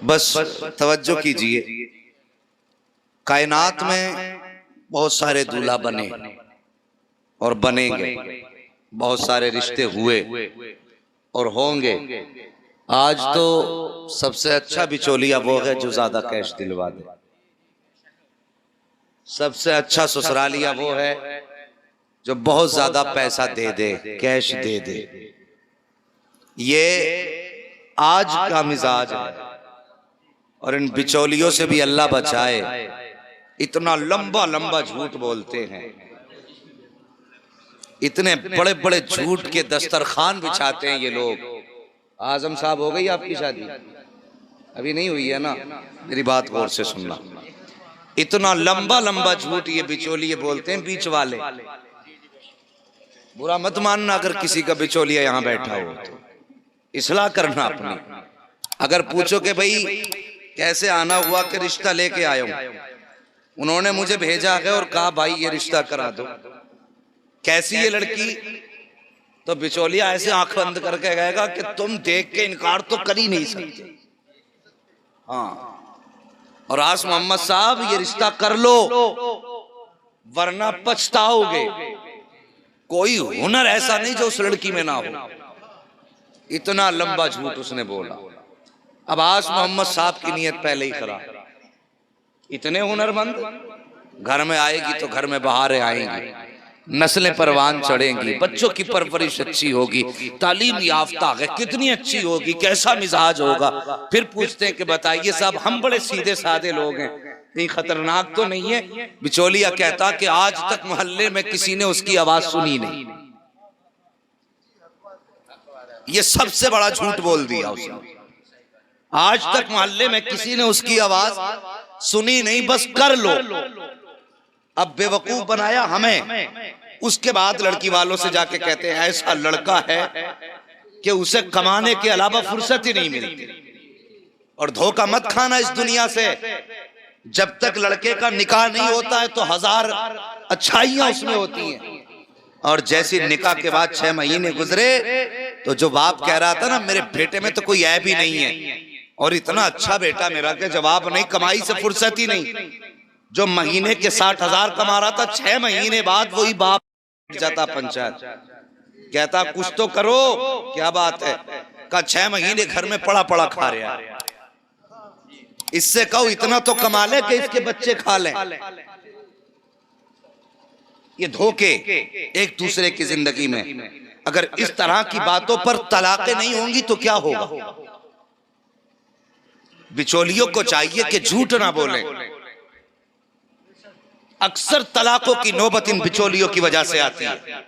بس توجہ کیجئے، کائنات میں بہت سارے دولہا بنے اور بنیں گے، بہت سارے رشتے ہوئے اور ہوں گے۔ آج تو سب سے اچھا بچولیا وہ ہے جو زیادہ کیش دلوا دے، سب سے اچھا سسرالیا وہ ہے جو بہت زیادہ پیسہ دے دے، کیش دے دے۔ یہ آج کا مزاج ہے، اور ان بچولیوں سے بھی اللہ بچائے۔ اتنا لمبا لمبا جھوٹ بولتے ہیں، اتنے بڑے بڑے جھوٹ کے دسترخوان بچھاتے ہیں یہ لوگ۔ اعظم صاحب ہو گئی آپ کی شادی؟ ابھی نہیں ہوئی ہے نا؟ میری بات غور سے سننا۔ اتنا لمبا لمبا جھوٹ یہ بچولیے بولتے ہیں، بیچ والے۔ برا مت ماننا اگر کسی کا بچولیا یہاں بیٹھا ہو تو اصلاح کرنا اپنی۔ اگر پوچھو کہ بھئی کیسے آنا ہوا کہ رشتہ لے کے آیا ہوں، انہوں نے مجھے بھیجا ہے اور کہا بھائی یہ رشتہ کرا دو، کیسی یہ لڑکی؟ تو بچولیا ایسے آنکھ بند کر کے کہے گا کہ تم دیکھ کے انکار تو کر ہی نہیں سکتے۔ ہاں، اور آس محمد صاحب یہ رشتہ کر لو ورنہ پچھتاؤ گے۔ کوئی ہنر ایسا نہیں جو اس لڑکی میں نہ ہو۔ اتنا لمبا جھوٹ اس نے بولا۔ اب آس محمد صاحب کی نیت پہلے ہی خراب۔ اتنے ہنرمند، گھر میں آئے گی تو گھر میں بہاریں آئیں گی، نسلیں پروان چڑھیں گی، بچوں کی پرورش اچھی ہوگی، تعلیم یافتہ ہے، کتنی اچھی ہوگی، کیسا مزاج ہوگا۔ پھر پوچھتے ہیں کہ بتائیے صاحب ہم بڑے سیدھے سادے لوگ ہیں، کہیں خطرناک تو نہیں ہے؟ بچولیا کہتا کہ آج تک محلے میں کسی نے اس کی آواز سنی نہیں۔ یہ سب سے بڑا جھوٹ بول دیا اس نے۔ آج تک محلے میں کسی نے اس کی آواز سنی نہیں، بس کر لو۔ اب بے وقوف بنایا ہمیں۔ اس کے بعد لڑکی والوں سے جا کے کہتے ہیں ایسا لڑکا ہے کہ اسے کمانے کے علاوہ فرصت ہی نہیں ملتی۔ اور دھوکہ مت کھانا اس دنیا سے، جب تک لڑکے کا نکاح نہیں ہوتا ہے تو ہزار اچھائیاں اس میں ہوتی ہیں، اور جیسی نکاح کے بعد 6 مہینے گزرے تو جو باپ کہہ رہا تھا نا میرے بیٹے میں تو کوئی عیب ہی نہیں ہے، اور اتنا اچھا بیٹا میرا کہ جواب نہیں، کمائی سے فرصت ہی نہیں۔ جو مہینے کے 60,000 کما رہا تھا 6 مہینے بعد وہی باپ جاتا پنچایت، کہتا کچھ تو کرو، کیا بات ہے؟ کہا 6 مہینے گھر میں پڑا پڑا کھا رہا ہے، اس سے کہو اتنا تو کما لے کہ اس کے بچے کھا لیں۔ یہ دھوکے ایک دوسرے کی زندگی میں، اگر اس طرح کی باتوں پر طلاقیں نہیں ہوں گی تو کیا ہوگا؟ بچولیوں کو چاہیے کہ جھوٹ نہ بولیں۔ اکثر طلاقوں کی نوبت ان بچولیوں کی وجہ سے آتی ہے۔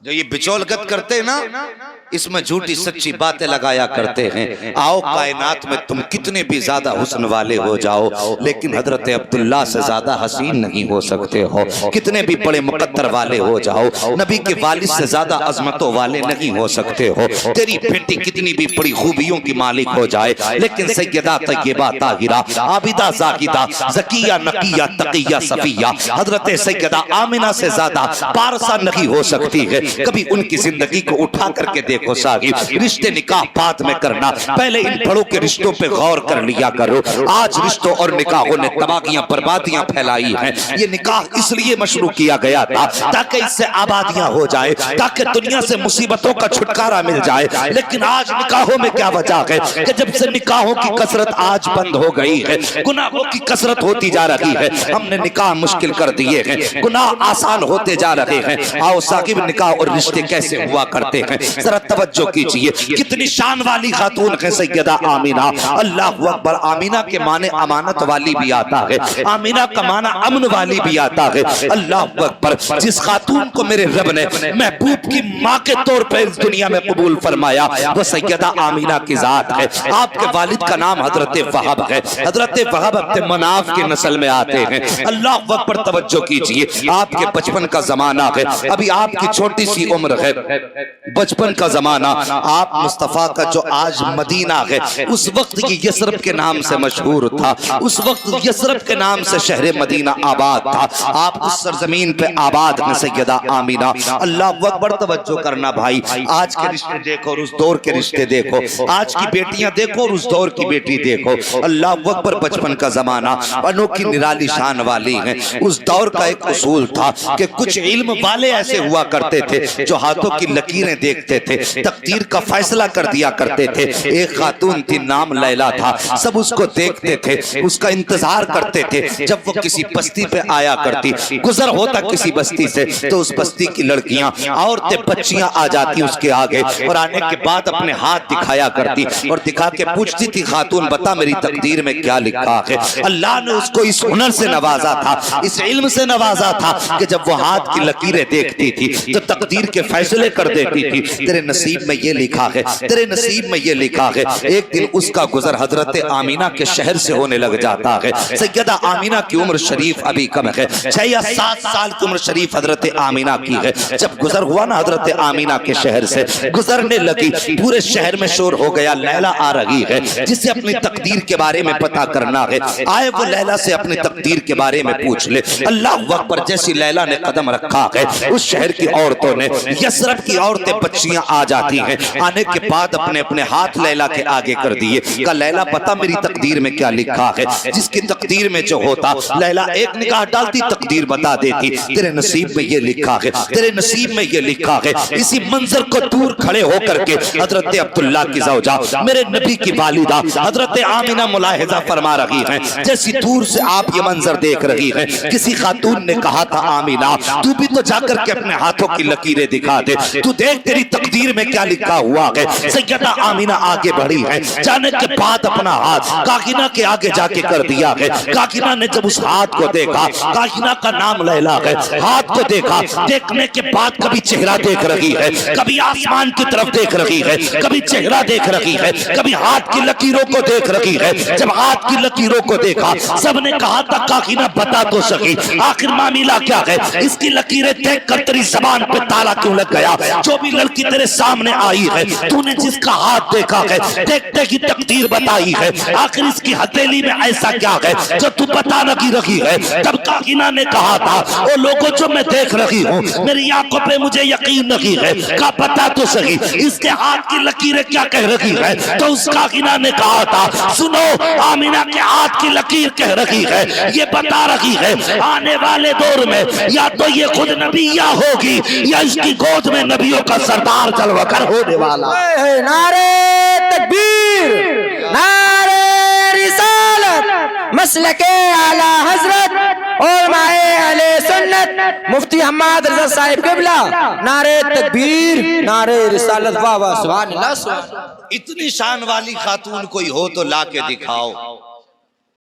جو یہ بچولگت کرتے ہیں نا، اس میں جھوٹی سچی باتیں لگایا کرتے ہیں۔ آؤ کائنات میں تم کتنے بھی زیادہ حسن والے ہو جاؤ لیکن حضرت عبداللہ سے زیادہ حسین نہیں ہو سکتے ہو، کتنے بھی بڑے مقدر والے ہو جاؤ نبی کے والد سے زیادہ عظمتوں والے نہیں ہو سکتے ہو، تیری بیٹی کتنی بھی بڑی خوبیوں کی مالک ہو جائے لیکن سیدہ طیبہ طاہرہ عابدہ زاہدہ زکیہ نقیہ تقیہ صفیہ حضرت سیدہ آمنہ سے زیادہ پارسا نہیں ہو سکتی ہے۔ کبھی ان کی زندگی کو اٹھا کر کے دیکھو صاحب، رشتے نکاح بعد میں کرنا، پہلے ان بڑوں کے رشتوں پہ غور کر لیا کرو۔ آج رشتوں اور نکاحوں نے تباہیاں بربادیاں پھیلائی ہیں۔ یہ نکاح اس لیے مشروع کیا گیا تھا تاکہ اس سے آبادیاں ہو جائے، تاکہ دنیا سے مصیبتوں کا چھٹکارا مل جائے، لیکن آج نکاحوں میں کیا وجہ ہے کہ جب سے نکاحوں کی کثرت آج بند ہو گئی ہے، گناہوں کی کثرت ہوتی جا رہی ہے، ہم نے نکاح مشکل کر دیے ہیں، گناہ آسان ہوتے جا رہے ہیں۔ آؤ ثاقب نکاح اور رشتے کیسے ہوا کرتے ہیں ذرا توجہ کیجئے۔ کتنی شان والی خاتون ہے سیدہ آمینہ، اللہ اکبر۔ آمینہ کے معنی امانت والی بھی آتا ہے، آمینہ کا معنی امن والی بھی آتا ہے۔ اللہ اکبر۔ جس خاتون کو میرے رب نے محبوب کی ماں کے طور پہ اس دنیا میں قبول فرمایا وہ سیدہ آمینہ کی ذات ہے۔ آپ کے والد کا نام حضرت وہب ہے، حضرت وہب عبد مناف کی نسل میں آتے ہیں۔ اللہ اکبر۔ توجہ کیجئے، آپ کے بچپن کا زمانہ ہے، ابھی آپ کی چھوٹی سی عمر ہے، بچپن کا زمانہ، آپ مصطفیٰ کا جو آج مدینہ ہے اس وقت یہ یثرب کے نام سے مشہور تھا، اس وقت یثرب کے نام سے شہر مدینہ آباد تھا، آپ اس سرزمین پہ آباد ہیں سیدہ آمینہ۔ اللہ اکبر، توجہ کرنا بھائی، آج کے رشتے دیکھو اور اس دور کے رشتے دیکھو، آج کی بیٹیاں دیکھو اور اس دور کی بیٹی دیکھو، اللہ اکبر۔ بچپن کا زمانہ انوکھی نرالی شان والی ہیں۔ اس دور کا ایک اصول تھا کہ کچھ علم والے ایسے ہوا کرتے تھے جو ہاتھوں کی لکیریں دیکھتے تھے، تقدیر کا فیصلہ کر دیا کرتے تھے۔ ایک خاتون تھی، نام لیلا تھا، سب اس کو دیکھتے تھے، اس کا انتظار کرتے تھے جب وہ کسی بستی پہ آیا کرتی، گزر ہوتا کسی بستی سے تو اس بستی کی لڑکیاں، عورتیں، بچیاں آ جاتی اس کے آگے اور آنے کے بعد اپنے ہاتھ دکھایا کرتی اور دکھا کے پوچھتی تھی، خاتون بتا میری تقدیر میں کیا لکھا ہے۔ اللہ نے اس کو اس ہنر سے نوازا تھا، اس علم سے نوازا تھا کہ جب وہ ہاتھ کی لکیریں دیکھتی تھی تو تقدیر کے فیصلے کر دیتی تھی، تیرے نصیب میں یہ لکھا ہے، تیرے نصیب میں یہ لکھا ہے۔ ایک دن اس کا گزر حضرت آمینہ کے شہر سے ہونے لگ جاتا ہے۔ سیدہ آمینہ کی عمر شریف ابھی کم ہے، 6 یا 7 سال کی عمر شریف حضرت آمینہ کی ہے۔ جب گزر ہوا نا حضرت آمینہ کے شہر سے، گزرنے لگی، پورے شہر میں شور ہو گیا، لیلا آ رہی ہے، جسے اپنی تقدیر کے بارے میں پتہ کرنا ہے، آئے وہ لیلا سے اپنی تقدیر کے بارے میں پوچھ لے۔ اللہ اکبر، جیسی لیلا نے قدم رکھا ہے اس شہر کی عورتوں نے، یثرب کی عورتیں، بچیاں آ جاتی ہیں، آنے کے بعد اپنے اپنے ہاتھ لیلا کے آگے کر دیے، کہا لیلا بتا میری تقدیر میں کیا لکھا ہے۔ جس کی تقدیر میں جو ہوتا لیلا ایک نگاہ ڈالتی تقدیر بتا دیتی، تیرے نصیب میں یہ لکھا ہے، تیرے نصیب میں یہ لکھا ہے۔ اسی منظر کو دور کھڑے ہو کر کے حضرت عبداللہ کی زوجہ، میرے نبی کی والدہ حضرت آمینہ ملاحظہ فرما رہی ہیں، جیسی دور سے آپ یہ منظر دیکھ رہی ہیں، کسی خاتون نے کہا تھا آمینہ تو بھی تو جا کر کے اپنے ہاتھوں کی لکیریں دکھا دے، تو دیکھ تیری تقدیر میں کیا لکھا ہوا ہے۔ سیدہ آمینہ آگے بڑھی ہے، جانے کے بعد اپنا ہاتھ کاغینہ کے آگے جا کے کر دیا ہے۔ کاغینہ نے جب اس ہاتھ کو دیکھا، کاغینہ کا نام لیلا ہے، ہاتھ کو دیکھا، دیکھنے کے بعد کبھی چہرہ دیکھ رہی ہے، کبھی آسمان کی طرف دیکھ رہی ہے، کبھی چہرہ دیکھ رہی ہے، کبھی ہاتھ کی لکیروں کو دیکھ رہی ہے۔ جب ہاتھ کی لکیروں کو دیکھا سب نے کہا تھا کاغینہ بتا تو سکی آخر معاملہ کیا ہے، اس کی لکیریں دیکھ کر تیری زبان پہ تالا کیوں لگ گیا؟ جو بھی لڑکی تیرے سامنے آئی ہے تو نے جس کا ہاتھ دیکھا ہے، دیکھتے کی تقدیر بتائی ہے، آخر اس کی ہتھیلی میں ایسا کیا ہے جو تو بتا لگی رہی ہے؟ تب کاغینہ نے کہا تھا او لوگوں جو میں دیکھ رہی ہوں میری آنکھوں پہ مجھے یقین نہیں ہے، کہا بتا تو سکی اس کے ہاتھ کی لکیریں کیا کہہ رہی ہے؟ تو اس کاغینہ نے کہا تھا سنو آمینہ کے ہاتھ کی لکیر کہہ رہی ہے، یہ بتا رہی ہے آنے والے دور میں یا تو یہ خود نبیہ ہوگی یا اس کی گود میں نبیوں کا سردار جلوہ گر ہونے والا۔ نعرہ تکبیر، نعرہ رسالت، مسلک اعلی حضرت علماء اہل سنت مفتی حماد رضا صاحب قبلہ، نعرہ تکبیر، نعرہ رسالت، واہ واہ سبحان اللہ سبحان اللہ۔ اتنی شان والی خاتون کوئی ہو تو لا کے دکھاؤ۔